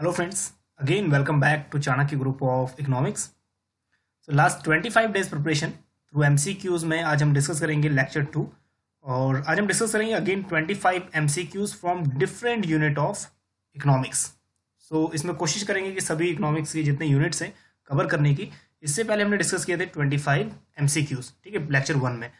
Hello friends, again welcome back to Chanakya Group of Economics. So last 25 days preparation through MCQs में आज हम discuss करेंगे lecture 2 और आज हम डिस्कस करेंगे again 25 MCQs from different unit of economics. So इसमें कोशिश करेंगे कि सभी इकोनॉमिक्स के जितने यूनिट्स हैं कवर करने की. इससे पहले हमने डिस्कस किए थे 25 MCQs, ठीक है, लेक्चर 1 में.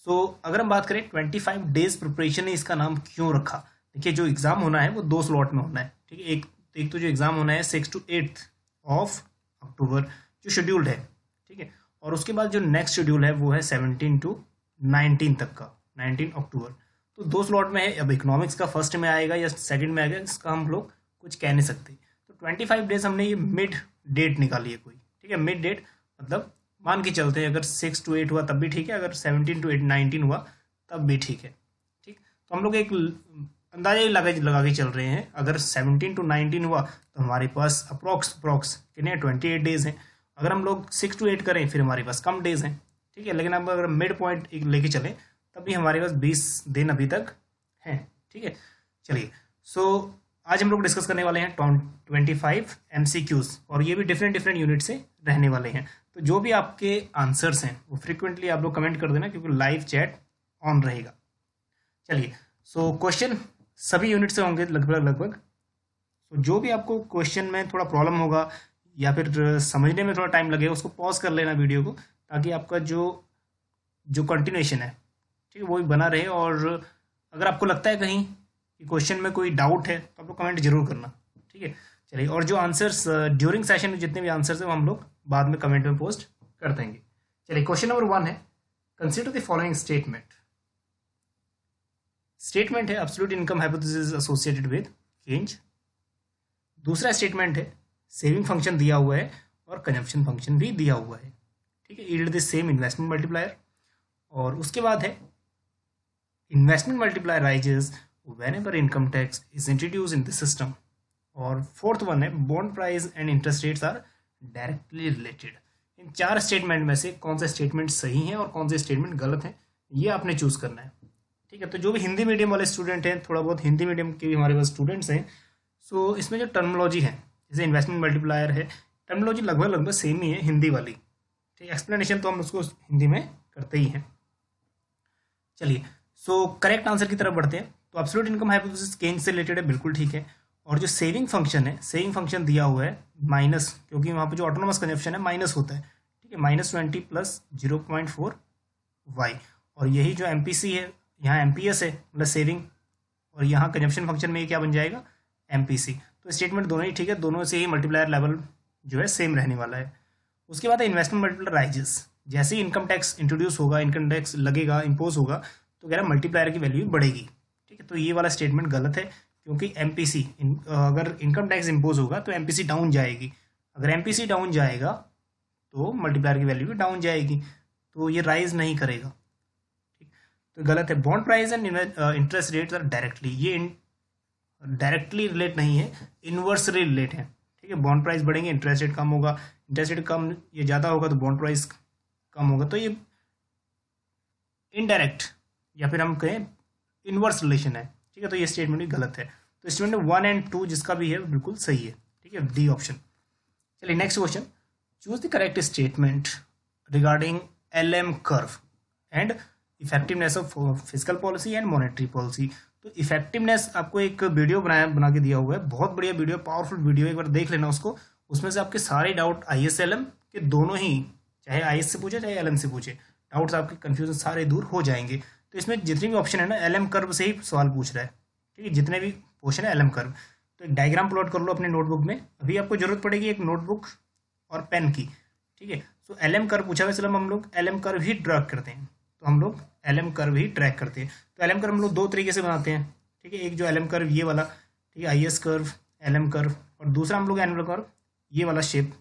सो अगर हम बात करें 25 डेज प्रिपरेशन है, इसका नाम क्यों रखा? देखिए, जो एग्ज़ाम होना है वो 2 स्लॉट में होना है, ठीक है. एक तो जो एग्ज़ाम होना है 6 to 8 ऑफ अक्टूबर जो शेड्यूल्ड है, ठीक है, और उसके बाद जो नेक्स्ट शेड्यूल है वो है 17 to 19 तक का, 19 अक्टूबर. तो 2 स्लॉट में है. अब इकोनॉमिक्स का फर्स्ट में आएगा या सेकंड में आएगा, इसका हम लोग कुछ कह नहीं सकते. तो 25 डेज हमने ये मिड डेट निकाली है कोई, ठीक है. मिड डेट मतलब मान के चलते हैं, अगर 6 to 8 हुआ तब भी ठीक है, अगर 17 to 19 हुआ तब भी ठीक है, ठीक. तो हम लोग एक अंदाजा ही लगा के चल रहे हैं. अगर 17 to 19 हुआ तो हमारे पास अप्रोक्स कितने 28 डेज हैं. अगर हम लोग 6 to 8 करें फिर हमारे पास कम डेज हैं, ठीक है. लेकिन अब अगर मिड पॉइंट लेके चलें तब भी हमारे पास 20 दिन अभी तक हैं, ठीक है. चलिए, सो आज हम लोग डिस्कस करने वाले हैं 25 MCQs और ये भी डिफरेंट यूनिट से रहने वाले हैं. तो जो भी आपके आंसर्स हैं वो फ्रिक्वेंटली आप लोग कमेंट कर देना, क्योंकि लाइव चैट ऑन रहेगा. चलिए, सो क्वेश्चन सभी यूनिट से होंगे लगभग. तो जो भी आपको क्वेश्चन में थोड़ा प्रॉब्लम होगा या फिर समझने में थोड़ा टाइम लगेगा, उसको पॉज कर लेना वीडियो को, ताकि आपका जो कंटिन्यूएशन है, ठीक है, वो भी बना रहे. और अगर आपको लगता है कहीं कि क्वेश्चन में कोई डाउट है तो आप लोग कमेंट जरूर करना, ठीक है. चलिए, और जो आंसर्स ड्यूरिंग सेशन में जितने भी आंसर्स हैं वो हम लोग बाद में कमेंट में पोस्ट कर देंगे. चलिए, क्वेश्चन नंबर 1 है, consider the following statement. Statement है absolute income hypothesis associated with change. दूसरा स्टेटमेंट है सेविंग फंक्शन दिया हुआ है और कंजम्पशन फंक्शन भी दिया हुआ है, ठीक है, yield the same investment multiplier. और उसके बाद है investment multiplier rises whenever income tax is introduce in the system. और फोर्थ वन है bond price and interest rates are directly related. इन 4 स्टेटमेंट में से कौन सा स्टेटमेंट सही है और कौन से स्टेटमेंट गलत है, ये आपने चूज करना है, ठीक है. तो जो भी हिंदी मीडियम वाले स्टूडेंट हैं, थोड़ा बहुत हिंदी मीडियम के भी हमारे पास स्टूडेंट्स हैं, सो इसमें जो टर्मिनोलॉजी है, जैसे इन्वेस्टमेंट मल्टीप्लायर है, टर्मिनोलॉजी लगभग सेम ही है हिंदी वाली, ठीक है. एक्सप्लेनेशन तो हम उसको हिंदी में करते ही हैं. चलिए, सो करेक्ट आंसर की तरफ बढ़ते हैं. तो एब्सोल्यूट इनकम हाइपोथेसिस चेंज से रिलेटेड है, बिल्कुल ठीक है. और जो सेविंग फंक्शन है, सेविंग फंक्शन दिया हुआ है माइनस, क्योंकि वहाँ पे जो ऑटोनोमस कंजप्शन है माइनस होता है, ठीक है, -20 प्लस 0.4 y. और यही जो MPC है, यहाँ MPS है मतलब सेविंग, और यहाँ कंजप्शन फंक्शन में ये क्या बन जाएगा, MPC. तो स्टेटमेंट दोनों ही ठीक है, दोनों से ही मल्टीप्लायर लेवल जो है सेम रहने वाला है. उसके बाद है इन्वेस्टमेंट मल्टीप्लायर राइजेस. जैसे ही इनकम टैक्स इंट्रोड्यूस होगा, इनकम टैक्स लगेगा, इम्पोज होगा, तो कह रहा है मल्टीप्लायर की वैल्यू बढ़ेगी, ठीक है. तो ये वाला स्टेटमेंट गलत है, क्योंकि MPC अगर इनकम टैक्स इम्पोज होगा तो MPC डाउन जाएगी. अगर MPC डाउन जाएगा तो मल्टीप्लायर की वैल्यू भी डाउन जाएगी, तो ये राइज नहीं करेगा, ठीक. तो गलत है. Bond price and interest rates are directly, ये डायरेक्टली रिलेट नहीं है, इन्वर्सली रिलेट है, ठीक है. बॉन्ड प्राइस बढ़ेंगे, इंटरेस्ट रेट कम होगा, इंटरेस्ट रेट कम ये ज़्यादा होगा तो बॉन्ड प्राइस कम होगा. तो ये इनडायरेक्ट या फिर हम कहें इन्वर्स रिलेशन है, ठीक है. तो ये स्टेटमेंट भी गलत है. तो स्टेटमेंट 1 और 2 जिसका भी है बिल्कुल सही है, ठीक है, डी ऑप्शन. चलिए, next question, choose the correct statement regarding LM curve and effectiveness of physical policy and monetary policy. तो इफेक्टिवनेस आपको एक वीडियो बना के दिया हुआ है, बहुत बढ़िया वीडियो, पावरफुल वीडियो, एक बार देख लेना उसको. उसमें से आपके सारे डाउट IS LM के दोनों ही, चाहे IS से पूछे चाहे LM से पूछे, डाउट्स आपके कंफ्यूजन सारे दूर हो जाएंगे. तो इसमें जितनी भी ऑप्शन है ना, LM कर्व से ही सवाल पूछ रहा है, ठीक है. जितने भी क्वेश्चन है LM कर्व. तो एक डायग्राम प्लॉट कर लो अपने नोटबुक में. अभी आपको जरूरत पड़ेगी एक नोटबुक और पेन की, ठीक है. सो LM कर्व पूछा हुआ, चलो हम लोग LM कर्व ही ट्रैक करते हैं. तो हम लोग LM कर्व ही ट्रैक करते हैं. तो LM कर्व हम लोग 2 तरीके से बनाते हैं, ठीक है. एक जो LM कर्व ये वाला, ठीक है, IS कर्व, LM कर्व, और दूसरा हम लोग एनुअल कर्व ये वाला शेप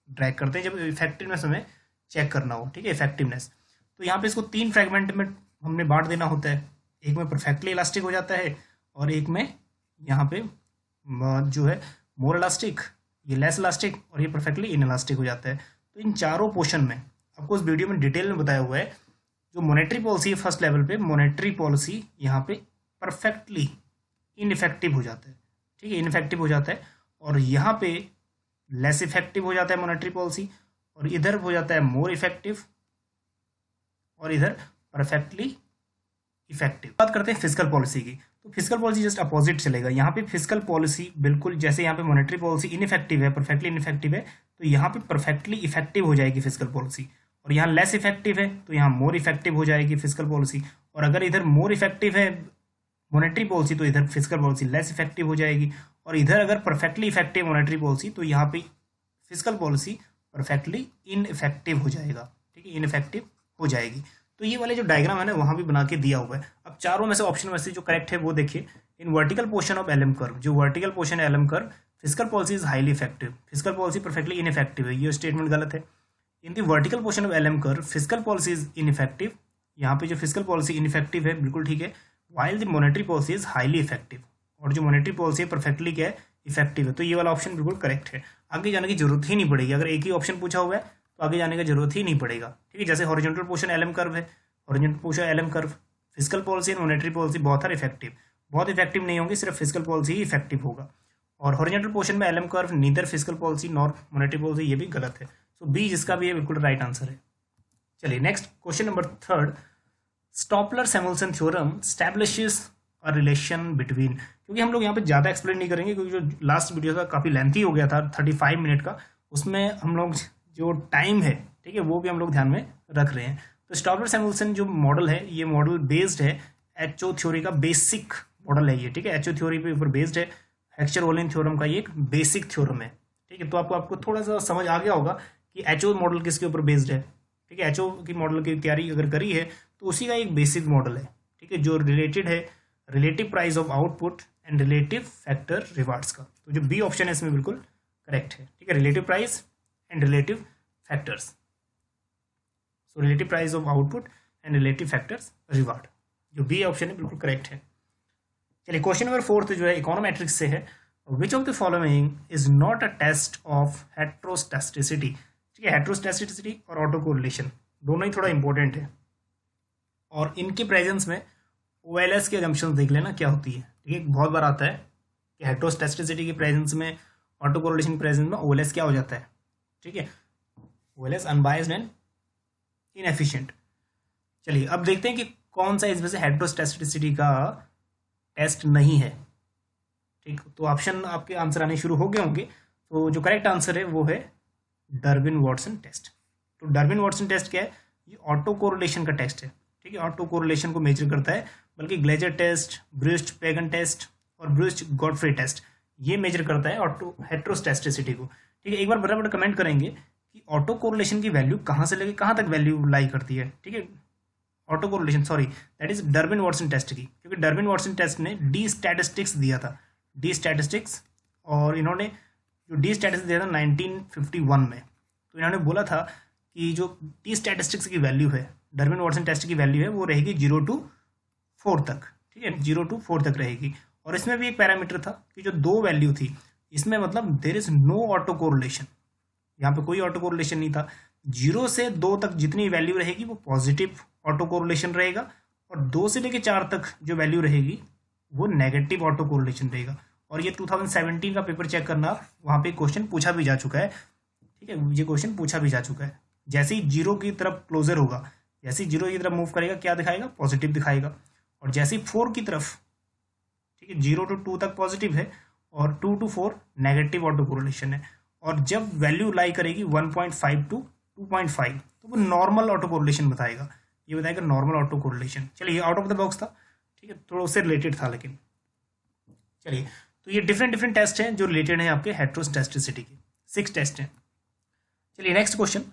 ड्रैग करते हैं जब इफेक्टिवनेस हमें चेक करना हो, ठीक है, इफेक्टिवनेस. तो यहाँ पे इसको 3 फ्रेगमेंट में हमने बांट देना होता है. एक में परफेक्टली इलास्टिक हो जाता है, और एक में यहाँ पे जो है मोर इलास्टिक, ये लेस इलास्टिक, और ये परफेक्टली इन इलास्टिक हो जाता है. तो इन चारों पोर्शन में आपको इस वीडियो में डिटेल में बताया हुआ है. जो मॉनेटरी पॉलिसी है फर्स्ट लेवल पे, मॉनेटरी पॉलिसी यहाँ पे परफेक्टली इनइफेक्टिव हो जाता है, ठीक है, इनइफेक्टिव हो जाता है. और यहाँ पे लेस इफेक्टिव हो जाता है मॉनेटरी पॉलिसी, और इधर हो जाता है मोर इफेक्टिव, और इधर परफेक्टली इफेक्टिव। बात करते हैं फिजिकल पॉलिसी की, तो फिजिकल पॉलिसी जस्ट अपोजिट चलेगा। यहाँ पे फिजिकल पॉलिसी बिल्कुल जैसे यहाँ पे मॉनेटरी पॉलिसी इनइफेक्टिव है, परफेक्टली इनइफेक्टिव है, तो यहाँ पे परफेक्टली इफेक्टिव हो जाएगी फिजिकल पॉलिसी। और यहाँ लेस इफेक्टिव है तो यहाँ मोर इफेक्टिव हो जाएगी फिजिकल पॉलिसी। और अगर इधर मोर इफेक्टिव है मॉनेटरी पॉलिसी तो इधर फिजिकल पॉलिसी लेस इफेक्टिव हो जाएगी। और इधर अगर परफेक्टली इफेक्टिव मॉनेटरी पॉलिसी तो यहाँ पे फिजिकल पॉलिसी परफेक्टली इनइफेक्टिव हो जाएगा, ठीक है, इनइफेक्टिव हो जाएगी। तो ये वाले जो डायग्राम है ना वहाँ भी बना के दिया हुआ है। अब चारों में से ऑप्शन में से जो करेक्ट है वो देखिए, in vertical portion of LM curve, जो वर्टिकल पोर्शन है LM curve, physical policy is highly effective, physical policy perfectly ineffective है, ये स्टेटमेंट गलत है। In the vertical portion of LM curve physical policy is ineffective, यहाँ पे जो physical policy ineffective है बिल्कुल ठीक है, while the monetary policy is highly effective, और जो मॉनेटरी पॉलिसी है परफेक्टली क्या है, इफेक्टिव है। तो ये वाला ऑप्शन बिल्कुल करेक्ट है, आगे जाने की जरूरत ही नहीं पड़ेगी। अगर एक ही ऑप्शन पूछा हुआ है तो आगे जाने की जरूरत ही नहीं पड़ेगा, ठीक है। जैसे हॉरिजॉन्टल पोर्शन एलएम कर्व है, horizontal portion LM curve, physical policy and monetary policy बहुत आर इफेक्टिव, बहुत इफेक्टिव नहीं होंगे, सिर्फ फिजिकल पॉलिसी ही इफेक्टिव होगा। और हॉरिजॉन्टल पोर्शन में LM curve neither physical policy nor monetary policy, ये भी गलत है। सो बी जिसका भी है बिल्कुल राइट आंसर है। चलिए next question number third, Stolper Samuelson theorem establishes a relation between, क्योंकि हम लोग यहाँ पे ज़्यादा एक्सप्लेन नहीं करेंगे क्योंकि जो लास्ट वीडियो था काफ़ी लेंथी हो गया था 35 मिनट का, उसमें हम लोग जो टाइम है, ठीक है, वो भी हम लोग ध्यान में रख रहे हैं। तो स्टॉपलर-सैमुअल्सन जो मॉडल है ये मॉडल बेस्ड है एचओ थ्योरी का, बेसिक मॉडल है ये, ठीक है, एचओ थ्योरी पे ऊपर बेस्ड है, हेक्चर-ओलिन थ्योरम का ये एक बेसिक थ्योरम है, ठीक है। तो आपको थोड़ा सा समझ आ गया होगा कि एचओ मॉडल किसके ऊपर बेस्ड है, ठीक है। एचओ की मॉडल की तैयारी अगर करी है तो उसी का एक बेसिक मॉडल है, ठीक है, जो रिलेटेड है relative price of output and relative factor rewards का। तो जो बी ऑप्शन है इसमें बिल्कुल करेक्ट है, ठीक है, relative price and relative factors. So relative price of output and relative factors reward, जो बी ऑप्शन है बिल्कुल करेक्ट है। चलिए क्वेश्चन नंबर फोर्थ जो है इकोनोमेट्रिक्स से है, which of the following is not a test of heteroscedasticity, ठीक है, हेट्रोस्टैटिसिटी और ऑटो कोरिलेशन दोनों ही थोड़ा इंपॉर्टेंट है, और इनके प्रेजेंस में ओएलएस की अजम्पशंस देख लेना क्या होती है, ठीक है। बहुत बार आता है कि हेट्रोस्टैटिसिटी के प्रेजेंस में, ऑटो कोरिलेशन के प्रेजेंस में ओएलएस क्या हो जाता है, ठीक है, ओएलएस अनबायस्ड एंड इनएफिशिएंट। चलिए अब देखते हैं कि कौन सा इसमें से हेट्रोस्टैटिसिटी का टेस्ट नहीं है, ठीक। तो ऑप्शन आपके आंसर आने शुरू हो गए होंगे, तो जो करेक्ट आंसर है वो है डर्बिन-वाटसन टेस्ट। तो डर्बिन-वाटसन टेस्ट क्या है, ये ऑटो कोरिलेशन का टेस्ट है, ठीक है, ऑटो कोरिलेशन को मेजर करता है, बल्कि ग्लेजर टेस्ट, ब्रूस्ट-पेगन टेस्ट और ब्रूस्ट-गॉडफ्रे टेस्ट ये मेजर करता है ऑटो हेट्रोस्टैटिसिटी को, ठीक है। एक बार बराबर कमेंट करेंगे कि ऑटो कोरिलेशन की वैल्यू कहाँ से लेके कहाँ तक वैल्यू लाई करती है, ठीक है, autocorrelation, sorry that is Durbin Watson test की, क्योंकि डर्बिन-वाटसन टेस्ट ने डी स्टैटिस्टिक्स दिया था, डी स्टैटिस्टिक्स, और इन्होंने जो डी स्टैटिस्टिक्स दिया था 1951 में, तो इन्होंने बोला था कि जो डी स्टैटिस्टिक्स की वैल्यू है, डर्बिन-वाटसन टेस्ट की वैल्यू है वो रहेगी 0 to 4 तक, ठीक है, 0 to 4 तक रहेगी। और इसमें भी एक पैरामीटर था कि जो दो वैल्यू थी इसमें मतलब there is no autocorrelation, यहाँ पे कोई ऑटो कोरिलेशन नहीं था। 0 से 2 तक जितनी वैल्यू रहेगी वो पॉजिटिव ऑटो कोरिलेशन रहेगा, और 2 से लेकर 4 तक जो वैल्यू रहेगी वो नेगेटिव ऑटो कोरिलेशन रहेगा। और ये 2017 का पेपर चेक करना, वहाँ पे क्वेश्चन पूछा भी जा चुका है, ठीक है, ये क्वेश्चन पूछा भी जा चुका है। जैसे ही 0 की तरफ क्लोजर होगा, जैसे ही 0 की तरफ मूव करेगा क्या दिखाएगा, पॉजिटिव दिखाएगा, और जैसे ही 4 की तरफ, ठीक है, 0 to 2 तक पॉजिटिव है और 2 to 4 नेगेटिव ऑटो कोरिलेशन है, और जब वैल्यू लाई करेगी 1.5 to 2.5 तो वो नॉर्मल ऑटो कोरिलेशन बताएगा, ये बताएगा नॉर्मल ऑटो कोरिलेशन। चलिए ये आउट ऑफ द बॉक्स था, ठीक है, थोड़ा उससे रिलेटेड था, लेकिन चलिए तो ये डिफरेंट टेस्ट हैं जो रिलेटेड हैं आपके हेट्रोस्टैटिसिटी के, 6 टेस्ट हैं। चलिए next question,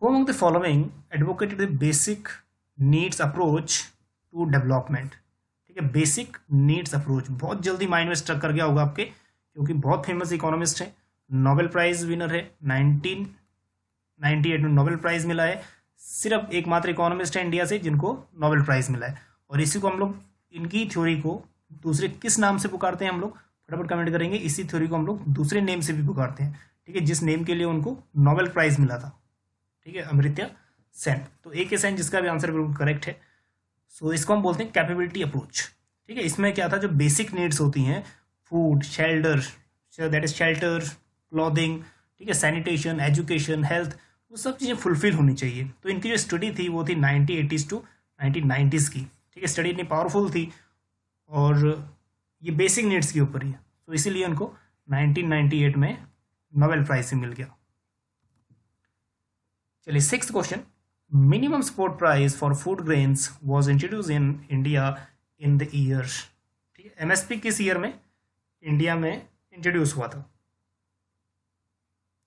who among the following advocated the basic needs approach to development, ठीक है, बेसिक नीड्स अप्रोच बहुत जल्दी माइंड में स्ट्रक कर गया होगा आपके, क्योंकि बहुत फेमस इकोनॉमिस्ट है, नोबेल प्राइज विनर है, 1998 में नोबेल प्राइज मिला है, सिर्फ एकमात्र इकोनॉमिस्ट है इंडिया से जिनको नोबेल प्राइज मिला है। और इसी को हम लोग, इनकी थ्योरी को दूसरे किस नाम से पुकारते हैं हम लोग, फटाफट कमेंट करेंगे। इसी थ्योरी को हम लोग दूसरे नेम से भी पुकारते हैं, ठीक है, जिस नेम के लिए उनको नोबेल प्राइज मिला था, ठीक है, अमर्त्य सेन। तो ए के सेन जिसका भी आंसर बिल्कुल करेक्ट है। सो इसको हम बोलते हैं कैपेबिलिटी अप्रोच, ठीक है। इसमें क्या था, जो बेसिक नीड्स होती हैं, food, that is shelter, clothing, ठीक है, सैनिटेशन, एजुकेशन, हेल्थ, वो सब चीज़ें फुलफिल होनी चाहिए। तो इनकी जो स्टडी थी वो थी 1980s टू 1990s की, ठीक है। स्टडी इतनी पावरफुल थी और ये बेसिक नीड्स के ऊपर ही है, तो इसीलिए उनको 1998 में नोबेल प्राइज से मिल गया। चलिए 6th question, minimum support price for food grains was introduce in India in the year, ठीक है। एमएसपी किस ईयर में इंडिया में इंट्रोड्यूस हुआ था?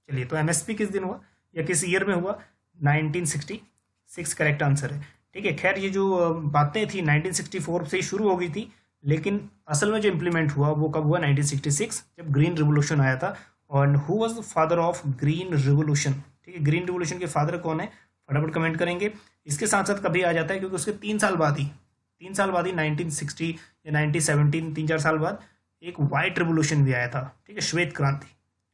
चलिए, तो एमएसपी किस दिन हुआ या किस ईयर में हुआ? 1966 करेक्ट आंसर है, ठीक है। खैर ये जो बातें थी 1964 से ही शुरू हो गई थी, लेकिन असल में जो इम्प्लीमेंट हुआ वो कब हुआ? 1966, जब ग्रीन रिवोल्यूशन आया था। और who was the father of green revolution, ठीक है। ग्रीन रिवोल्यूशन के फादर कौन है? फटाफट कमेंट करेंगे। इसके साथ साथ कभी आ जाता है क्योंकि उसके 3 साल बाद ही 1960 या 1917, 3-4 साल बाद एक वाइट रिवोल्यूशन भी आया था, ठीक है, श्वेत क्रांति,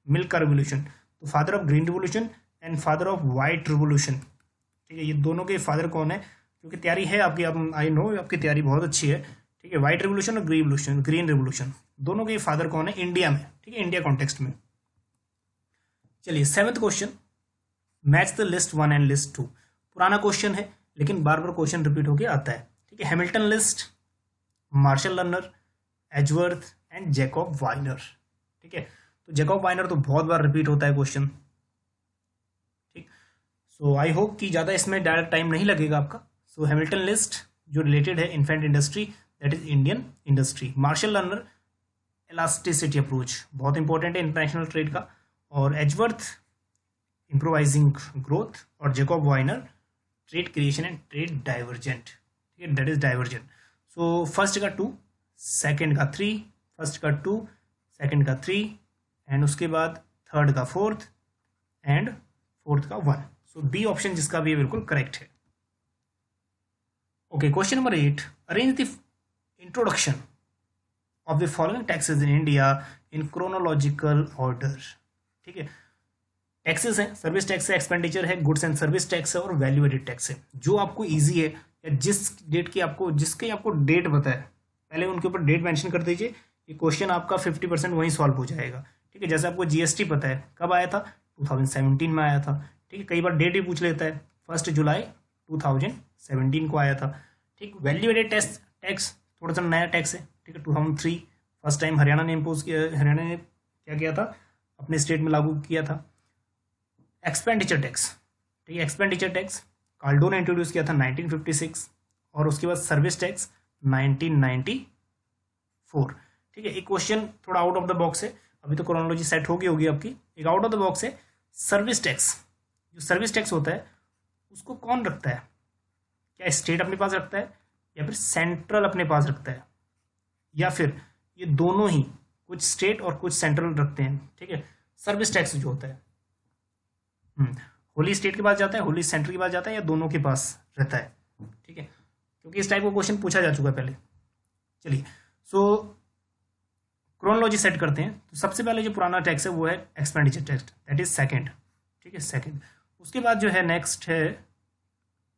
मिल्क का रिवोल्यूशन। तो father of green revolution and father of white revolution, ठीक है, ये दोनों के फादर कौन है? क्योंकि तैयारी है आपकी, आप आई नो आपकी तैयारी बहुत अच्छी है, ठीक है। वाइट रिवोल्यूशन और ग्रीन रिवोल्यूशन दोनों के फादर कौन है इंडिया में, ठीक है, इंडिया कॉन्टेक्स्ट में। चलिए 7th question, match the list 1 and list 2। पुराना क्वेश्चन है लेकिन बार बार क्वेश्चन रिपीट होकर आता है, ठीक है। Hamilton List, Marshall Lerner, Edgeworth and Jacob Viner, ठीक है। तो जैकब वाइनर तो बहुत बार रिपीट होता है क्वेश्चन, ठीक। सो आई होप कि ज़्यादा इसमें डायरेक्ट टाइम नहीं लगेगा आपका। सो हैमिल्टन लिस्ट जो रिलेटेड है infant industry, that is Indian industry. Marshall Lerner elasticity approach, बहुत इंपॉर्टेंट है इंटरनेशनल ट्रेड का। और एजवर्थ इम्प्रोवाइजिंग ग्रोथ, और Jacob Viner trade creation and trade divergent, ठीक है, that is divergent. So first का 2, सेकंड का 3, फर्स्ट का 2, सेकंड का 3 एंड उसके बाद थर्ड का 4th एंड फोर्थ का 1। सो बी ऑप्शन जिसका भी बिल्कुल करेक्ट है। Okay, question number 8, arrange the introduction of the following taxes in India in chronological order, ठीक है। टैक्सेस हैं, सर्विस टैक्स है, एक्सपेंडिचर है, गुड्स एंड सर्विस टैक्स है और वैल्यू एडेड टैक्स है। जो आपको इजी है या जिस डेट की आपको जिसके आपको डेट बताए पहले उनके ऊपर डेट मेंशन कर दीजिए, ये क्वेश्चन आपका 50% वहीं सॉल्व हो जाएगा, ठीक है। जैसे आपको जीएसटी पता है कब आया था? 2017 में आया था, ठीक है। कई बार डेट भी पूछ लेता है, 1 जुलाई 2017 को आया था, ठीक। वैल्यू एडेड टैक्स थोड़ा सा नया टैक्स है, ठीक है। 2003 फर्स्ट टाइम हरियाणा ने इम्पोज किया, हरियाणा ने क्या किया था, अपने स्टेट में लागू किया था। एक्सपेंडिचर टैक्स, ठीक है, एक्सपेंडिचर टैक्स कार्डो ने इंट्रोड्यूस किया था 1956 और उसके बाद सर्विस टैक्स 1994, ठीक है। एक क्वेश्चन थोड़ा आउट ऑफ द बॉक्स है, अभी तो क्रोनोलॉजी सेट होगी आपकी। एक आउट ऑफ द बॉक्स है, सर्विस टैक्स। जो सर्विस टैक्स होता है उसको कौन रखता है? क्या स्टेट अपने पास रखता है या फिर सेंट्रल अपने पास रखता है, या फिर ये दोनों ही, कुछ स्टेट और कुछ सेंट्रल रखते हैं, ठीक है। सर्विस टैक्स जो होता है होली स्टेट के पास जाता है, होली सेंटर के पास जाता है, या दोनों के पास रहता है, ठीक है, क्योंकि इस टाइप का क्वेश्चन पूछा जा चुका है पहले। चलिए, सो क्रोनोलॉजी सेट करते हैं। तो सबसे पहले जो पुराना टैक्स है वो है expenditure tax, that is second, ठीक है, सेकंड। उसके बाद जो है नेक्स्ट है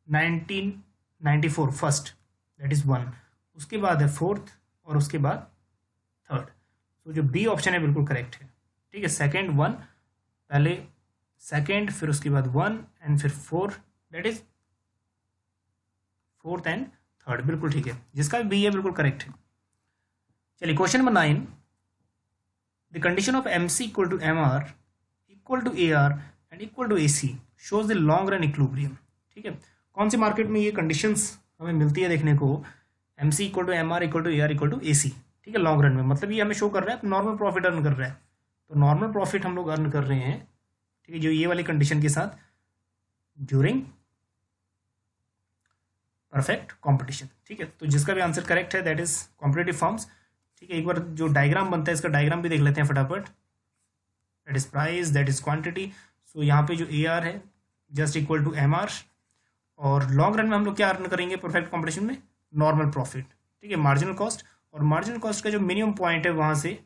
1994 फर्स्ट, दैट इज 1। उसके बाद है 4th और उसके बाद 3rd। तो जो बी ऑप्शन है बिल्कुल करेक्ट है, ठीक है। सेकंड 1, पहले सेकेंड, फिर उसके बाद 1 एंड फिर 4, that is 4th and 3rd, बिल्कुल ठीक है, जिसका बी है बिल्कुल करेक्ट है। चलिए question number 9, the condition of MC equal to MR equal to AR and equal to AC shows the long run equilibrium, ठीक है। कौन सी मार्केट में ये कंडीशंस हमें मिलती है देखने को? MC equal to MR equal to AR equal to AC, ठीक है, लॉन्ग रन में। मतलब ये हमें शो कर रहा है नॉर्मल प्रॉफिट अर्न कर रहा है, तो नॉर्मल प्रॉफिट हम लोग अर्न कर रहे हैं, ठीक है, जो ये वाली कंडीशन के साथ ड्यूरिंग परफेक्ट कंपटीशन, ठीक है। तो जिसका भी आंसर करेक्ट है दैट इज कॉम्पिटिटिव फॉर्म्स, ठीक है। एक बार जो डायग्राम बनता है इसका डायग्राम भी देख लेते हैं फटाफट। That is price, that is quantity. So यहाँ पे जो AR है जस्ट इक्वल टू MR, और लॉन्ग रन में हम लोग क्या अर्न करेंगे परफेक्ट कंपटीशन में? नॉर्मल प्रॉफिट, ठीक है, मार्जिनल कॉस्ट। और मार्जिनल कॉस्ट का जो मिनिमम पॉइंट है वहां से,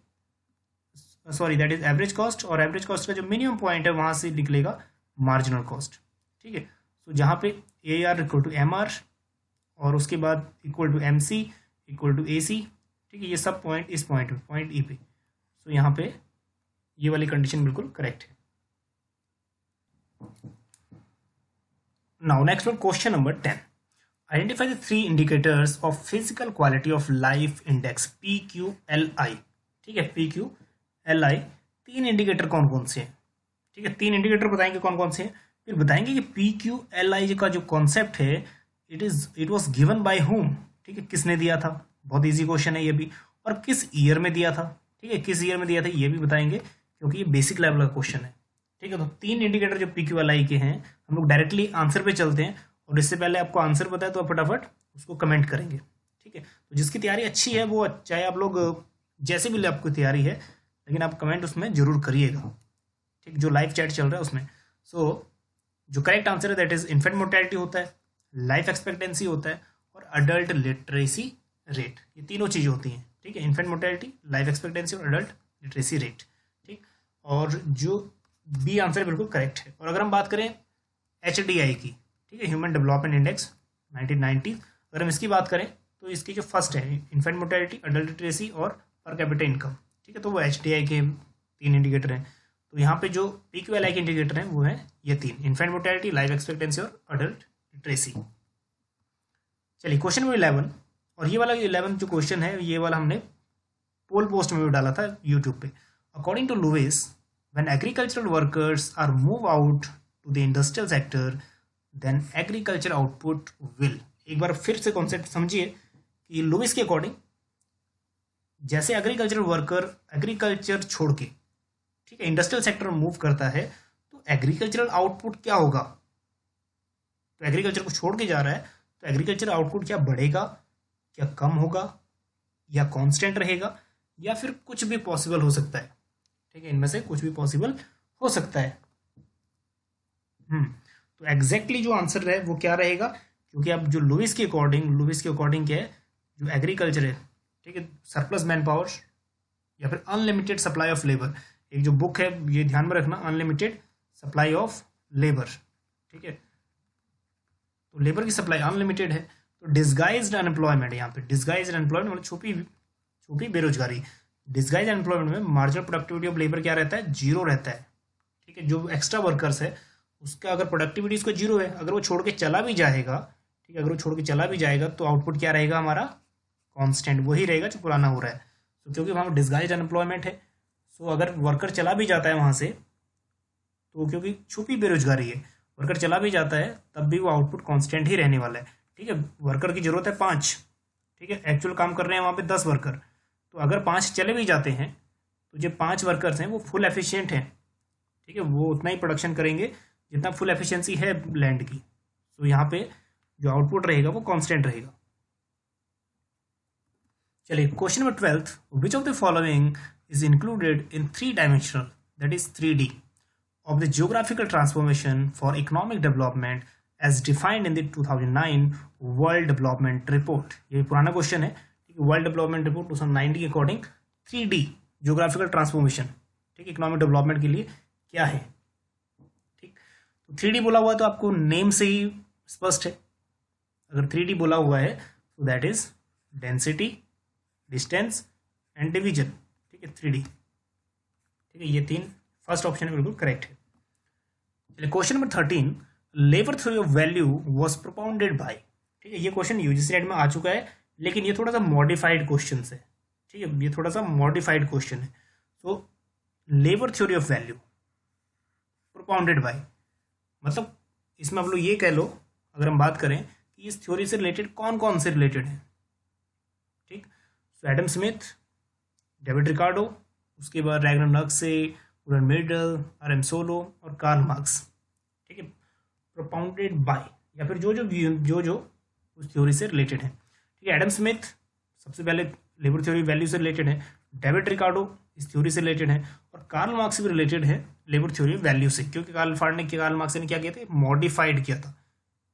sorry that is average cost, और एवरेज कॉस्ट का जो मिनिमम पॉइंट है वहां से निकलेगा मार्जिनल कॉस्ट, ठीक है। सो जहाँ पे AR इक्वल टू MR और उसके बाद equal to MC equal to AC, ठीक है, ये सब पॉइंट इस पॉइंट पे, पॉइंट E पे। सो यहाँ पे ये वाली कंडीशन बिल्कुल करेक्ट है। Now next one, question number 10, identify the 3 indicators of physical quality of life index PQLI। ठीक है, PQLI 3 इंडिकेटर कौन कौन से हैं? ठीक है, 3 इंडिकेटर बताएंगे कौन कौन से हैं, फिर बताएंगे कि PQLI का जो कॉन्सेप्ट है it was given by home. ठीक है, किसने दिया था, बहुत इजी क्वेश्चन है ये भी, और किस ईयर में दिया था। ठीक है, किस ईयर में दिया था ये भी बताएंगे, क्योंकि ये बेसिक लेवल का क्वेश्चन है। ठीक है, तो 3 इंडिकेटर जो PQLI के हैं, हम लोग डायरेक्टली आंसर पे चलते हैं, और इससे पहले आपको आंसर पता है तो आप फटाफट उसको कमेंट करेंगे। ठीक है, तो जिसकी तैयारी अच्छी है वो, चाहे आप लोग जैसे भी आपको तैयारी है, लेकिन आप कमेंट उसमें जरूर करिएगा। ठीक, जो लाइव चैट चल रहा है उसमें। जो करेक्ट आंसर है दैट इज इन्फेंट मोर्टेलिटी होता है, लाइफ एक्सपेक्टेंसी होता है, और अडल्ट लिटरेसी रेट। ये तीनों चीज़ें होती हैं। ठीक है, इन्फेंट मोर्टेलिटी, लाइफ एक्सपेक्टेंसी और अडल्ट लिटरेसी रेट। ठीक, और जो बी आंसर बिल्कुल करेक्ट है। और अगर हम बात करें HDI की, ठीक है, ह्यूमन डेवलपमेंट इंडेक्स 1990, अगर हम इसकी बात करें तो इसकी जो फर्स्ट है इन्फेंट मोर्टेलिटी, अडल्ट लिटरेसी और पर कैपिटा इनकम। ठीक है, तो वो HDI के 3 इंडिकेटर हैं। तो यहाँ पे जो PQLI के इंडिकेटर हैं वो है ये 3, इन्फेंट मोर्टेलिटी, लाइफ एक्सपेक्टेंसी और अडल्ट लिटरेसी। चलिए क्वेश्चन नंबर 11, और ये वाला 11 जो क्वेश्चन है ये वाला हमने पोल पोस्ट में भी डाला था यूट्यूब पे। According to Lewis, when agricultural workers are move out to the industrial sector then agriculture output will. एक बार फिर से कॉन्सेप्ट समझिए कि लुइस के अकॉर्डिंग जैसे एग्रीकल्चरल वर्कर एग्रीकल्चर छोड़ के, ठीक है, इंडस्ट्रियल सेक्टर में मूव करता है, तो एग्रीकल्चरल आउटपुट क्या होगा। तो एग्रीकल्चर को छोड़ के जा रहा है तो एग्रीकल्चर आउटपुट क्या बढ़ेगा, क्या कम होगा, या कांस्टेंट रहेगा, या फिर कुछ भी पॉसिबल हो सकता है। ठीक है, इनमें से कुछ भी पॉसिबल हो सकता है। तो एग्जैक्टली जो आंसर है वो क्या रहेगा, क्योंकि अब जो लुइस के अकॉर्डिंग क्या है, जो एग्रीकल्चर है, ठीक है, सरप्लस मैन पावर या फिर अनलिमिटेड सप्लाई ऑफ लेबर। एक जो बुक है ये ध्यान में रखना, अनलिमिटेड सप्लाई ऑफ लेबर। ठीक है, तो लेबर की सप्लाई अनलिमिटेड है, तो डिस्गाइज्ड अनएम्प्लॉयमेंट, यहाँ पे डिस्गाइज्ड अनएम्प्लॉयमेंट मतलब छुपी बेरोजगारी। डिस्गाइज्ड अनएम्प्लॉयमेंट में मार्जिनल प्रोडक्टिविटी ऑफ लेबर क्या रहता है, 0 रहता है। ठीक है, जो एक्स्ट्रा वर्कर्स है उसका अगर प्रोडक्टिविटी उसका 0 है, अगर वो छोड़ के चला भी जाएगा, ठीक है, अगर वो छोड़ के चला भी जाएगा तो आउटपुट क्या रहेगा हमारा, कांस्टेंट वही रहेगा जो पुराना हो रहा है। तो क्योंकि वहाँ डिस्गाइज्ड अनएम्प्लॉयमेंट है, सो अगर वर्कर चला भी जाता है वहाँ से, तो क्योंकि छुपी बेरोजगारी है, वर्कर चला भी जाता है तब भी वो आउटपुट कांस्टेंट ही रहने वाला है। ठीक है, वर्कर की जरूरत है 5, ठीक है, एक्चुअल काम कर रहे हैं वहाँ पे 10 वर्कर, तो अगर 5 चले भी जाते हैं तो जो 5 वर्कर्स हैं वो फुल एफिशिएंट हैं। ठीक है, वो उतना ही प्रोडक्शन करेंगे जितना फुल एफिशिएंसी है लैंड की। तो यहाँ पे जो आउटपुट रहेगा वो कांस्टेंट रहेगा। चलिए question number 12, which of the following is included in 3-dimensional, that is 3D, of the geographical transformation for economic development as defined in the 2009 World Development Report। ये पुराना क्वेश्चन है, वर्ल्ड डेवलपमेंट रिपोर्ट 2009 के according 3D geographical transformation, ठीक, economic development के लिए क्या है। ठीक, तो 3D बोला हुआ है तो आपको नेम से ही स्पष्ट है। अगर 3D बोला हुआ है तो that is density, distance and division. ठीक है, 3D। ठीक है, ये 3 फर्स्ट ऑप्शन बिल्कुल करेक्ट है। चलिए question number 13, labour theory of value was propounded bye. ठीक है, ये क्वेश्चन यूजीसी नेट में आ चुका है, लेकिन ये थोड़ा सा मॉडिफाइड क्वेश्चन है। ठीक है, ये थोड़ा सा मॉडिफाइड क्वेश्चन है। तो labour theory of value propounded bye मतलब इसमें आप लोग ये कह लो, अगर हम बात करें कि इस थ्योरी से रिलेटेड कौन कौन से रिलेटेड है। ठीक, तो एडम स्मिथ, डेविड रिकार्डो, उसके बाद रैगनर नक्से, उरन मिडल, आरएम सोलो और कार्ल मार्क्स। ठीक है, प्रोपाउंडेड बाय या फिर जो उस थ्योरी से रिलेटेड है। ठीक है, एडम स्मिथ सबसे पहले लेबर थ्योरी वैल्यू से रिलेटेड है, डेविड रिकार्डो इस थ्योरी से रिलेटेड है, और कार्ल मार्क्स भी रिलेटेड है लेबर थ्योरी वैल्यू से, क्योंकि कार्ल मार्क्स ने क्या किया था, मॉडिफाइड किया था।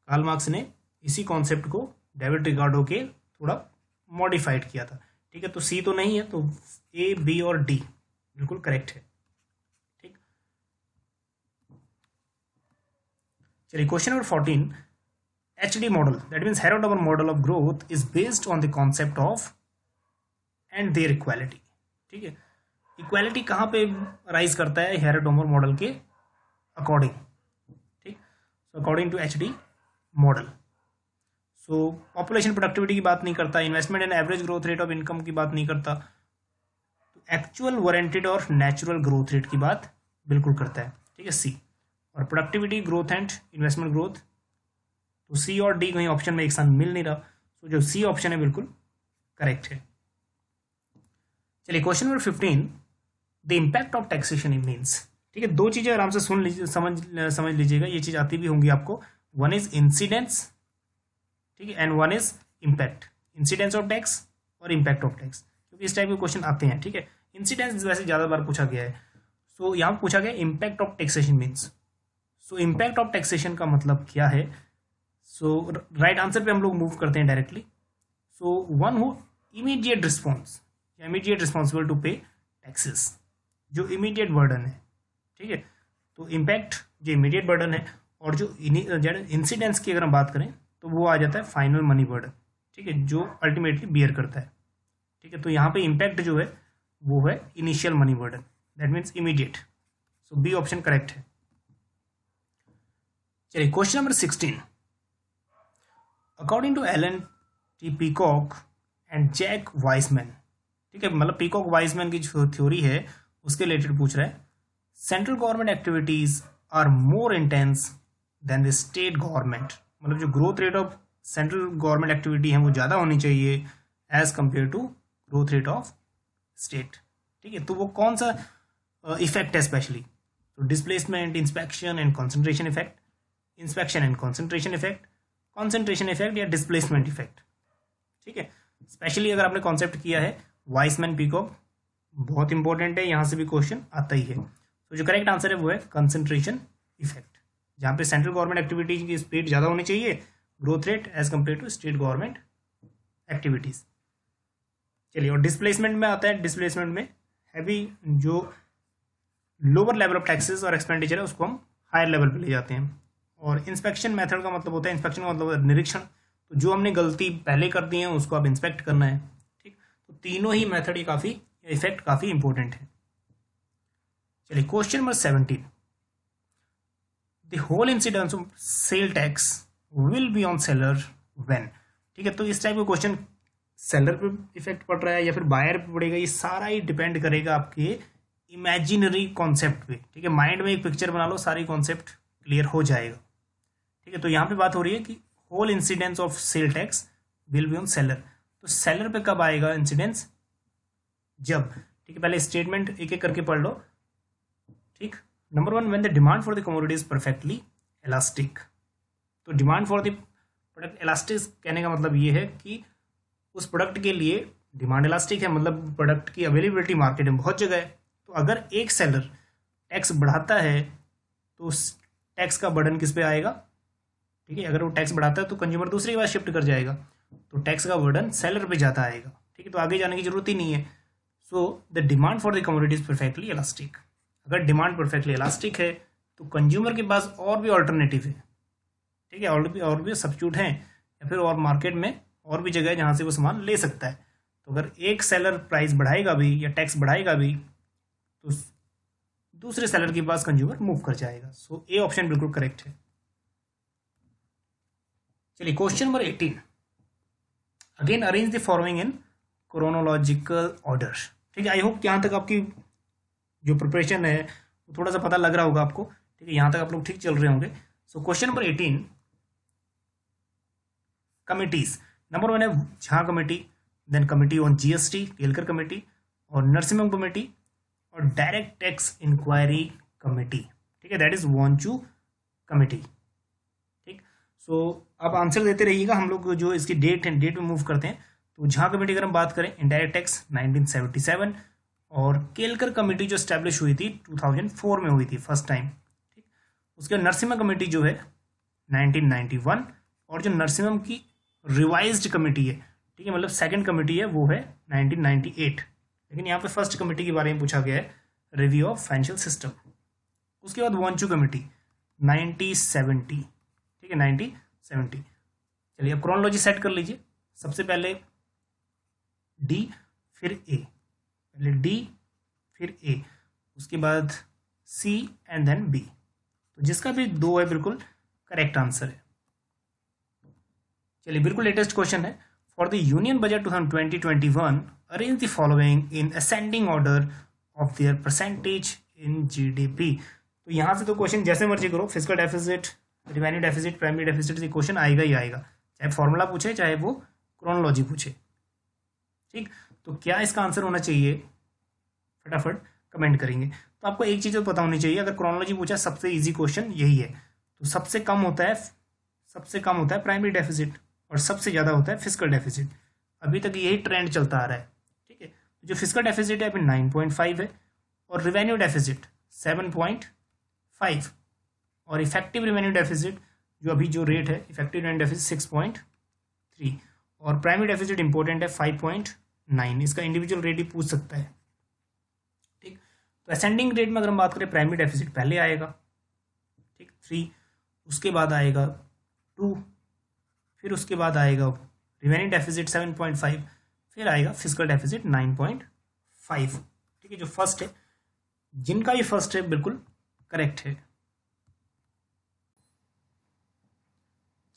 कार्ल मार्क्स ने इसी कॉन्सेप्ट को डेविड रिकार्डो के थोड़ा मॉडिफाइड किया था। ठीक है, तो सी तो नहीं है, तो ए, बी और डी बिल्कुल करेक्ट है। ठीक, चलिए question number 14, HD model that means Harrod Domar model of growth is based on the concept of and their equality. ठीक है, इक्वालिटी कहाँ पे राइज करता है हेरोडोमर मॉडल के अकॉर्डिंग, ठीक। So according to HD model. So population productivity की बात नहीं करता, investment and average growth rate of income की बात नहीं करता, तो एक्चुअल वारंटेड और नेचुरल ग्रोथ रेट की बात बिल्कुल करता है, ठीक है, सी। और productivity growth and investment growth, तो सी और डी कहीं ऑप्शन में एक साथ मिल नहीं रहा, तो जो सी ऑप्शन है बिल्कुल करेक्ट है। चलिए question number 15, the impact of taxation means, ठीक है। दो चीजें आराम से सुन लीजिए, समझ लीजिएगा, ये चीज आती भी होंगी आपको। वन इज इंसिडेंस, ठीक है, and one is impact, incidence of tax और इम्पैक्ट ऑफ टैक्स, क्योंकि इस टाइप के क्वेश्चन आते हैं, ठीक है। इंसिडेंस वैसे ज्यादा बार पूछा गया है, सो यहाँ पूछा गया impact of taxation means. So impact of taxation का मतलब क्या है? सो राइट आंसर पे हम लोग मूव करते हैं directly. So one who immediate response, immediate responsible to pay taxes, जो इमीडिएट बर्डन है, ठीक है। तो इम्पैक्ट जो इमीडिएट बर्डन है, और जो इंसिडेंस की अगर हम बात करें तो वो आ जाता है फाइनल मनी बर्डन, ठीक है, जो अल्टीमेटली बियर करता है, ठीक है। तो यहाँ पे इम्पैक्ट जो है वो है initial money burden, that means immediate. So B option correct है। चलिए question number 16, according to Alan T Peacock and Jack Wiseman, ठीक है, मतलब पीकॉक वाइसमैन की जो थ्योरी है उसके रिलेटेड पूछ रहा है, central government activities are more intense than the state government, मतलब जो growth rate of central government activity है वो ज़्यादा होनी चाहिए as compare to growth rate of state, ठीक है। तो वो कौन सा इफेक्ट है स्पेशली? तो displacement, inspection and concentration effect, inspection and concentration effect, concentration effect या डिस्प्लेसमेंट इफेक्ट, ठीक है। स्पेशली अगर आपने कॉन्सेप्ट किया है वाइसमैन पीकॉक, बहुत इंपॉर्टेंट है, यहाँ से भी क्वेश्चन आता ही है। तो जो करेक्ट आंसर है वो है कंसंट्रेशन इफेक्ट, जहाँ पे सेंट्रल गवर्नमेंट एक्टिविटीज की स्पीड ज़्यादा होनी चाहिए growth rate as compare to state government activities. चलिए, और डिस्प्लेसमेंट में आता है, डिस्प्लेसमेंट में हैवी जो लोअर लेवल ऑफ टैक्सेस और एक्सपेंडिचर है उसको हम हायर लेवल पे ले जाते हैं। और इंस्पेक्शन मेथड का मतलब होता है, इंस्पेक्शन का मतलब होता है निरीक्षण, तो जो हमने गलती पहले कर दी है उसको अब इंस्पेक्ट करना है, ठीक। तो तीनों ही मेथड ये काफ़ी इफेक्ट काफ़ी इंपॉर्टेंट है। चलिए question number 17, the whole incidence of sale tax will be on seller when, ठीक है। तो इस टाइप का क्वेश्चन सेलर पे इफेक्ट पड़ रहा है या फिर बायर पे पड़ेगा, ये सारा ही डिपेंड करेगा आपके इमेजिनरी कॉन्सेप्ट पे, ठीक है। माइंड में एक पिक्चर बना लो, सारी कॉन्सेप्ट क्लियर हो जाएगा, ठीक है। तो यहाँ पे बात हो रही है कि whole incidence of sale tax will be on seller, तो सेलर पे कब आएगा इंसिडेंस? जब, ठीक है, पहले स्टेटमेंट एक एक करके पढ़ लो, ठीक। Number 1, when the demand for the commodity is perfectly elastic, तो demand for the product elastic कहने का मतलब ये है कि उस प्रोडक्ट के लिए डिमांड इलास्टिक है, मतलब प्रोडक्ट की अवेलेबिलिटी मार्केट में बहुत जगह है। तो अगर एक सेलर टैक्स बढ़ाता है तो उस टैक्स का बर्डन किस पे आएगा, ठीक है। अगर वो टैक्स बढ़ाता है तो कंज्यूमर दूसरी बार शिफ्ट कर जाएगा, तो टैक्स का बर्डन सेलर पे जाता आएगा, ठीक है। तो आगे जाने की जरूरत ही नहीं है। So the demand for the commodity is perfectly elastic, अगर डिमांड परफेक्टली इलास्टिक है तो कंज्यूमर के पास और भी ऑल्टरनेटिव है, ठीक है, और भी सब्स्टिट्यूट हैं, या फिर और मार्केट में और भी जगह है जहाँ से वो सामान ले सकता है। तो अगर एक सेलर प्राइस बढ़ाएगा भी या टैक्स बढ़ाएगा भी तो दूसरे सेलर के पास कंज्यूमर मूव कर जाएगा। सो ए ऑप्शन बिल्कुल करेक्ट है। चलिए question number 18, again arrange the following in chronological order, ठीक है। आई होप यहाँ तक आपकी जो प्रिपरेशन है वो थोड़ा सा पता लग रहा होगा आपको, ठीक है, यहाँ तक आप लोग ठीक चल रहे होंगे। So question number 18, committees, number 1 है Jha committee, then committee on GST Kelkar committee, और नरसिम्हम कमेटी, और डायरेक्ट टैक्स इंक्वायरी कमेटी, ठीक है, दैट इज वांचू कमेटी, ठीक। सो अब आंसर देते रहिएगा, हम लोग जो इसकी डेट है डेट में मूव करते हैं। तो झा कमेटी अगर हम बात करें, इनडायरेक्ट टैक्स 1977, और केलकर कमेटी जो स्टैब्लिश हुई थी 2004 में हुई थी फर्स्ट टाइम, ठीक। उसके नरसिम्हा कमेटी जो है 1991, और जो नरसिम्हम की रिवाइज्ड कमेटी है, ठीक है, मतलब सेकंड कमेटी है, वो है 1998। लेकिन यहाँ पे फर्स्ट कमेटी के बारे में पूछा गया है, रिव्यू ऑफ फाइनेंशियल सिस्टम। उसके बाद वांचू कमेटी 1970, ठीक है, 1970। चलिए अब क्रोनोलॉजी सेट कर लीजिए, सबसे पहले डी फिर ए, पहले डी फिर ए, उसके बाद सी एंड देन बी। तो जिसका भी 2 है बिल्कुल करेक्ट आंसर है। चलिए बिल्कुल लेटेस्ट क्वेश्चन है। For the union budget 2020-21 arrange the following in ascending order of their percentage in GDP. तो यहाँ से तो क्वेश्चन जैसे मर्जी करो, physical deficit, revenue deficit, primary deficit, से क्वेश्चन आएगा ही आएगा, चाहे फॉर्मूला पूछे चाहे वो क्रोनोलॉजी पूछे। ठीक, तो क्या इसका आंसर होना चाहिए, फटाफट कमेंट करेंगे। तो आपको एक चीज़ तो पता होनी चाहिए, अगर क्रोनोलॉजी पूछा सबसे इजी क्वेश्चन यही है। तो सबसे कम होता है प्राइमरी डेफिसिट और सबसे ज़्यादा होता है फिजिकल डेफिसिट। अभी तक यही ट्रेंड चलता आ रहा है। ठीक है, जो फिजिकल डेफिसिट है अभी 9.5 है और रिवेन्यू डेफिसिट 7.5 और इफेक्टिव रिवेन्यू डेफिसिट जो अभी जो रेट है, इफेक्टिव रिवेन्यू डेफिसिट 6.3 और प्राइमरी डेफिसिट इंपॉर्टेंट है 5.9। इसका इंडिविजुअल रेट ही पूछ सकता है। ठीक, तो असेंडिंग रेट में अगर हम बात करें, प्राइमरी डेफिसिट पहले आएगा, ठीक 3, उसके बाद आएगा 2, फिर उसके बाद आएगा रिवेन्यू डेफिसिट 7.5, फिर आएगा फिजिकल डेफिसिट 9.5। ठीक है, जो फर्स्ट है, जिनका भी फर्स्ट है बिल्कुल करेक्ट है।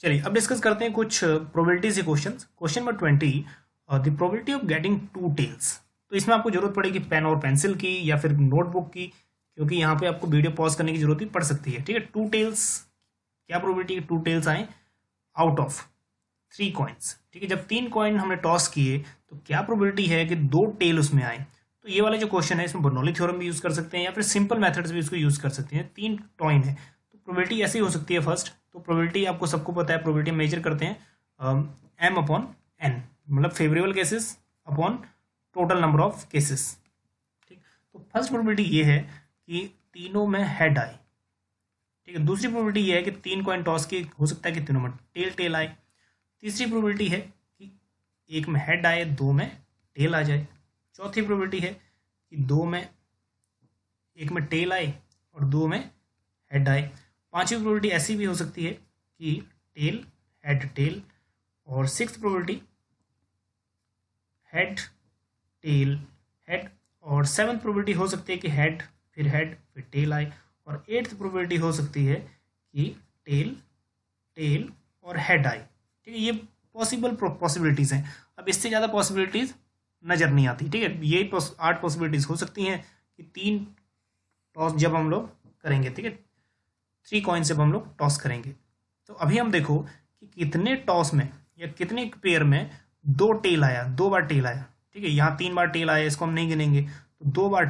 चलिए अब डिस्कस करते हैं कुछ प्रोबेबिलिटी से questions. Question number 20, the probability of getting 2 tails. तो इसमें आपको जरूरत पड़ेगी पेन और पेंसिल की या फिर नोटबुक की, क्योंकि यहाँ पे आपको वीडियो पॉज करने की जरूरत ही पड़ सकती है। ठीक है, 2 टेल्स, क्या प्रोबेबिलिटी है 2 टेल्स आए आउट ऑफ 3 कॉइन्स। ठीक है, जब 3 कॉइन हमने टॉस किए तो क्या प्रोबेबिलिटी है कि 2 टेल उसमें आए। तो ये वाला जो क्वेश्चन है इसमें बर्नौली थ्योरम भी यूज कर सकते हैं या फिर सिंपल मेथड्स भी इसको यूज कर सकते हैं। 3 कॉइन है तो प्रोबेबिलिटी ऐसी हो सकती है फर्स्ट। तो प्रोबेबिलिटी आपको सबको पता है, प्रोबेबिलिटी मेजर करते हैं m/n, मतलब favourable cases upon total number of cases. ठीक, तो फर्स्ट प्रोबेबिलिटी ये है कि तीनों में हेड आए। ठीक है, दूसरी प्रोबेबिलिटी ये है कि 3 कॉइन टॉस के हो सकता है कि तीनों में टेल आए। तीसरी प्रोबेबिलिटी है कि एक में हेड आए, 2 में टेल आ जाए। चौथी प्रोबेबिलिटी है कि एक में टेल आए और 2 में हेड आए। पांचवी प्रोबेबिलिटी ऐसी भी हो सकती है कि टेल हेड टेल। और sixth probability head tail head. और सेवन्थ प्रोबेबिलिटी हो सकती है कि हेड फिर टेल आए। और एट्थ प्रोबेबिलिटी हो सकती है कि टेल और हेड आए। ठीक है, ये पॉसिबल पॉसिबिलिटीज हैं। अब इससे ज़्यादा पॉसिबिलिटीज नज़र नहीं आती। ठीक है, यही 8 पॉसिबिलिटीज हो सकती हैं कि 3 टॉस जब हम लोग करेंगे। ठीक है, 3 कॉइन जब हम लोग टॉस करेंगे। तो अभी हम देखो कि कितने टॉस में या कितने पेयर में 2 टेल आया, 2 बार टेल आया। ठीक है, यहाँ 3 बार टेल आया, इसको हम नहीं गिनेंगे। तो 2 बार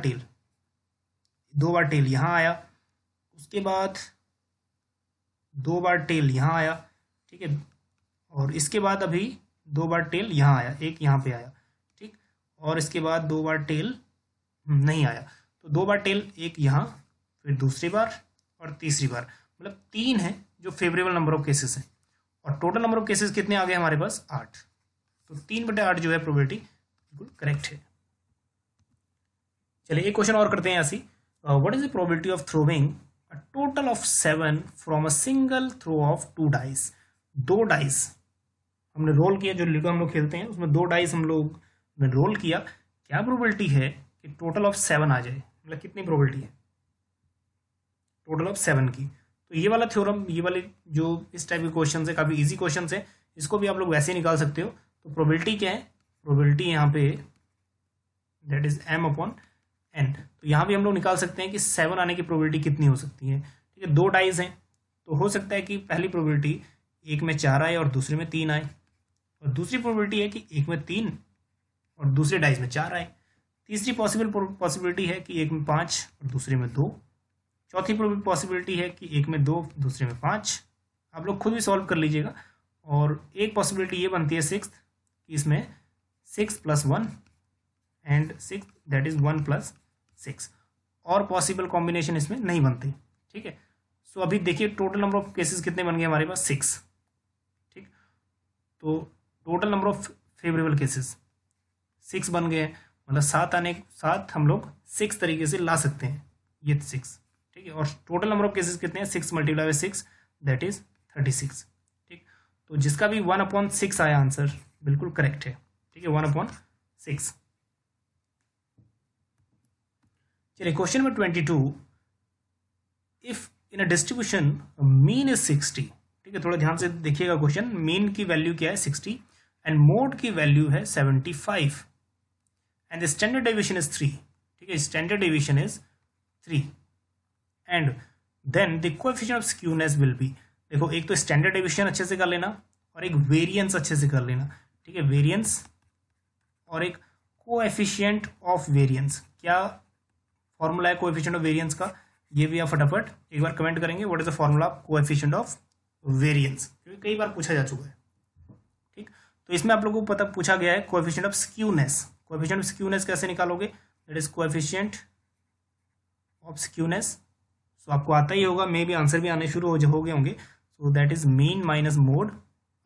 टेल यहाँ आया, उसके बाद 2 बार टेल यहाँ आया। ठीक है, और इसके बाद अभी 2 बार टेल यहाँ आया, एक यहाँ पे आया। ठीक, और इसके बाद 2 बार टेल नहीं आया। तो 2 बार टेल, एक यहाँ, फिर दूसरी बार और तीसरी बार, मतलब 3 है जो फेवरेबल नंबर ऑफ केसेस है। और टोटल नंबर ऑफ केसेस कितने आ गए हमारे पास, 8। तो 3/8 जो है प्रोबेबिलिटी बिल्कुल करेक्ट है। चलिए एक क्वेश्चन और करते हैं यहाँ से। What is the probability of throwing a total of 7 from a single throw of 2 dice. 2 dice हमने रोल किया, जो लूडो हम लोग खेलते हैं उसमें 2 डाइस हम लोग ने रोल किया। क्या प्रोबेबिलिटी है कि टोटल ऑफ 7 आ जाए, मतलब कितनी प्रोबेबिलिटी है टोटल ऑफ 7 की। तो ये वाला थ्योरम, ये वाले जो इस टाइप के क्वेश्चन है, काफ़ी इजी क्वेश्चन है, इसको भी आप लोग वैसे ही निकाल सकते हो। तो प्रोबेबिलिटी क्या है, प्रोबेबिलिटी यहाँ पे दैट इज m/n। तो यहाँ भी हम लोग निकाल सकते हैं कि 7 आने की प्रोबेबिलिटी कितनी हो सकती है। ठीक है, 2 डाइस हैं तो हो सकता है कि पहली प्रोबेबिलिटी एक में 4 आए और दूसरे में 3 आए। और दूसरी प्रोबेबिलिटी है कि एक में 3 और दूसरे डाइस में 4 आए। तीसरी पॉसिबिलिटी है कि एक में 5 और दूसरे में 2। चौथी पॉसिबिलिटी है कि एक में 2 दूसरे में 5। आप लोग खुद भी सॉल्व कर लीजिएगा। और एक पॉसिबिलिटी ये बनती है 6th कि इसमें 6 + 1 एंड 6 दैट इज 1 + 6। और पॉसिबल कॉम्बिनेशन इसमें नहीं बनते। ठीक है, सो अभी देखिए टोटल नंबर ऑफ केसेस कितने बन गए हमारे पास, 6। ठीक, तो total number of favourable cases 6 बन गए, मतलब 7 हम लोग 6 तरीके से ला सकते हैं, ये 6। ठीक है, और टोटल नंबर ऑफ केसेस कितने हैं, 6 × 6 दैट इज 36। ठीक, तो जिसका भी 1/6 आया आंसर बिल्कुल करेक्ट है। ठीक है, 1/6। चलिए question number 22, if in a distribution mean is 60, ठीक है, थोड़ा ध्यान से देखिएगा क्वेश्चन, मीन की वैल्यू क्या है 60 एंड मोड की वैल्यू है 75 and the standard deviation is 3, ठीक है, standard deviation is 3 and then the coefficient of skewness will be, देखो एक तो स्टैंडर्ड डेविएशन अच्छे से कर लेना और एक वेरिएंस अच्छे से कर लेना, ठीक है, वेरिएंस और एक कोएफिशिएंट ऑफ वेरिएंस। क्या फॉर्मूला है कोएफिशिएंट ऑफ वेरिएंस का, ये भी आप फटाफट एक बार कमेंट करेंगे, what is the formula of coefficient of variance, क्योंकि कई बार पूछा जा चुका है। ठीक, तो इसमें आप लोगों को पता पूछा गया है coefficient of skewness. Coefficient of skewness कैसे निकालोगे, that is coefficient of skewness, so आपको आता ही होगा, मे भी आंसर भी आने शुरू हो गए होंगे। So that is mean minus mode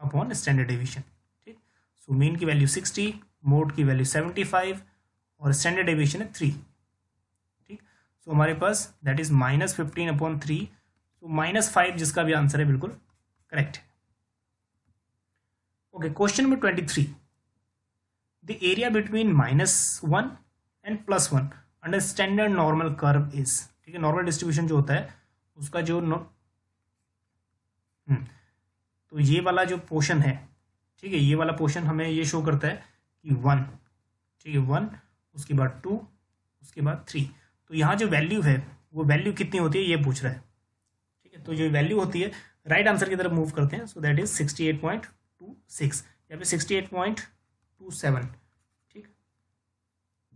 upon standard deviation. ठीक, सो मीन की वैल्यू 60, मोड की वैल्यू 75 और स्टैंडर्ड डेविएशन है 3। ठीक, सो हमारे पास दैट इज -15/3, सो -5 जिसका भी आंसर है बिल्कुल करेक्ट है। Okay, question number 23, the area between -1 and +1 under standard normal curve is, ठीक है, नॉर्मल डिस्ट्रीब्यूशन जो होता है उसका जो तो ये वाला जो पोर्शन है, ठीक है, ये वाला पोर्शन हमें ये शो करता है कि 1, ठीक है, 1, उसके बाद 2, उसके बाद 3। तो यहाँ जो वैल्यू है वो वैल्यू कितनी होती है ये पूछ रहा है। ठीक है, तो जो वैल्यू होती है राइट आंसर की तरफ मूव करते हैं, सो दैट इज 68.26 या फिर 68.27। ठीक,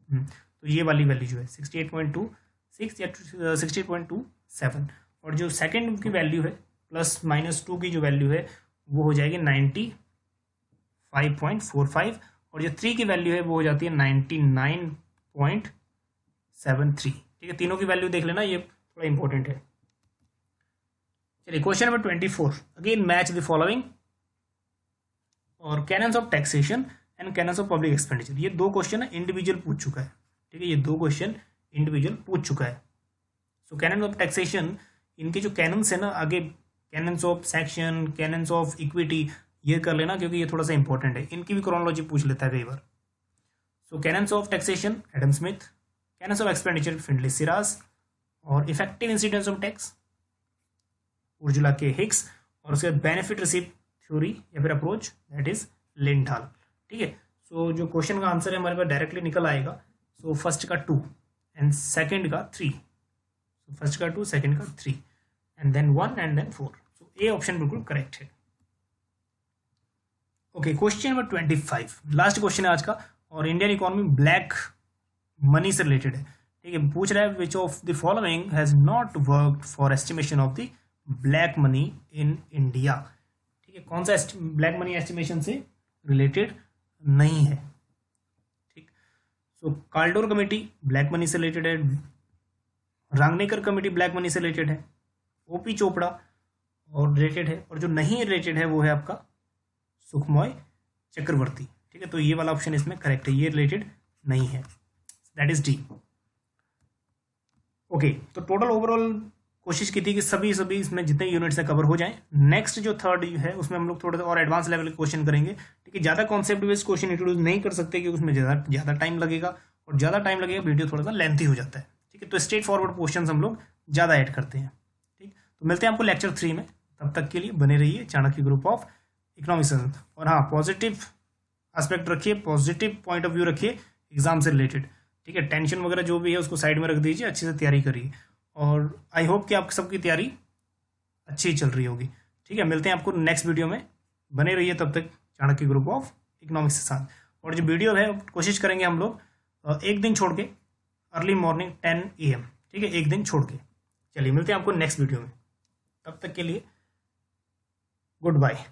तो ये वाली वैल्यू जो है 68.26 या 68.27, और जो सेकंड की वैल्यू है +-2 की जो वैल्यू है वो हो जाएगी 95.45, और जो 3 की वैल्यू है वो हो जाती है 99.73। ठीक है, तीनों की वैल्यू देख लेना, ये थोड़ा इंपॉर्टेंट है। चलिए question number 24, again match the following और canons of taxation and canons of public expenditure. ये दो क्वेश्चन इंडिविजुअल पूछ चुका है। ठीक है, ये दो क्वेश्चन इंडिविजुअल पूछ चुका है। सो कैनन्स ऑफ टैक्सेशन, इनके जो कैनन्स है ना आगे, cannons of section, cannons of equity, ये कर लेना क्योंकि ये थोड़ा सा इंपॉर्टेंट है, इनकी भी क्रोनोलॉजी पूछ लेता है कई बार। So canons of taxation Adam Smith, canons of expenditure Findlay Shirras, और effective incidence of tax Ursula K Hicks, और उसके बाद बेनिफिट रिसीप्ट थ्योरी या फिर अप्रोच दैट इज लिंडाल। ठीक है, सो जो क्वेश्चन का आंसर है हमारे पास डायरेक्टली निकल आएगा। सो फर्स्ट का 2 एंड सेकंड का 3, सो फर्स्ट का 2, सेकंड का 3 and then 1 and then 4। So A option बिल्कुल करेक्ट है। Okay, question number 25, last question है आज का, और इंडियन इकोनॉमी ब्लैक मनी से रिलेटेड है। ठीक है, पूछ रहा है which of the following has not worked for estimation of the black money in India. ठीक है, कौन सा ब्लैक मनी एस्टिमेशन से रिलेटेड नहीं है। ठीक, so Kaldor committee black money से रिलेटेड है, रांगनेकर कमेटी ब्लैक मनी से रिलेटेड है, ओपी चोपड़ा और रिलेटेड है, और जो नहीं रिलेटेड है वो है आपका सुखमय चक्रवर्ती। ठीक है, तो ये वाला ऑप्शन इसमें करेक्ट है, ये रिलेटेड नहीं है, दैट इज डी। ओके, तो टोटल ओवरऑल कोशिश की थी कि सभी इसमें जितने यूनिट्स हैं कवर हो जाएं। नेक्स्ट जो थर्ड है उसमें हम लोग थोड़ा सा और एडवांस लेवल के क्वेश्चन करेंगे। ठीक है, ज़्यादा कॉन्सेप्ट बेस्ड क्वेश्चन इंट्रोड्यूस नहीं कर सकते क्योंकि उसमें ज़्यादा टाइम लगेगा, और ज़्यादा टाइम लगेगा वीडियो थोड़ा सा लेंथी हो जाता है। ठीक है, तो स्ट्रेट फॉरवर्ड क्वेश्चन हम लोग ज़्यादा ऐड करते हैं। ठीक, तो मिलते हैं आपको लेक्चर 3 में, तब तक के लिए बने रहिए चाणक्य ग्रुप ऑफ इकोनॉमिक्स। और हाँ, पॉजिटिव एस्पेक्ट रखिए, पॉजिटिव पॉइंट ऑफ व्यू रखिए एग्जाम से रिलेटेड। ठीक है, टेंशन वगैरह जो भी है उसको साइड में रख दीजिए, अच्छे से तैयारी करिए, और आई होप कि आप सबकी तैयारी अच्छी चल रही होगी। ठीक है, मिलते हैं आपको नेक्स्ट वीडियो में, बने रहिए तब तक चाणक्य ग्रुप ऑफ इकोनॉमिक्स के साथ। और जो वीडियो है कोशिश करेंगे हम लोग एक दिन छोड़ के, अर्ली मॉर्निंग 10 AM। ठीक है, एक दिन छोड़ के। चलिए मिलते हैं आपको नेक्स्ट वीडियो में, तब तक के लिए गुड बाय।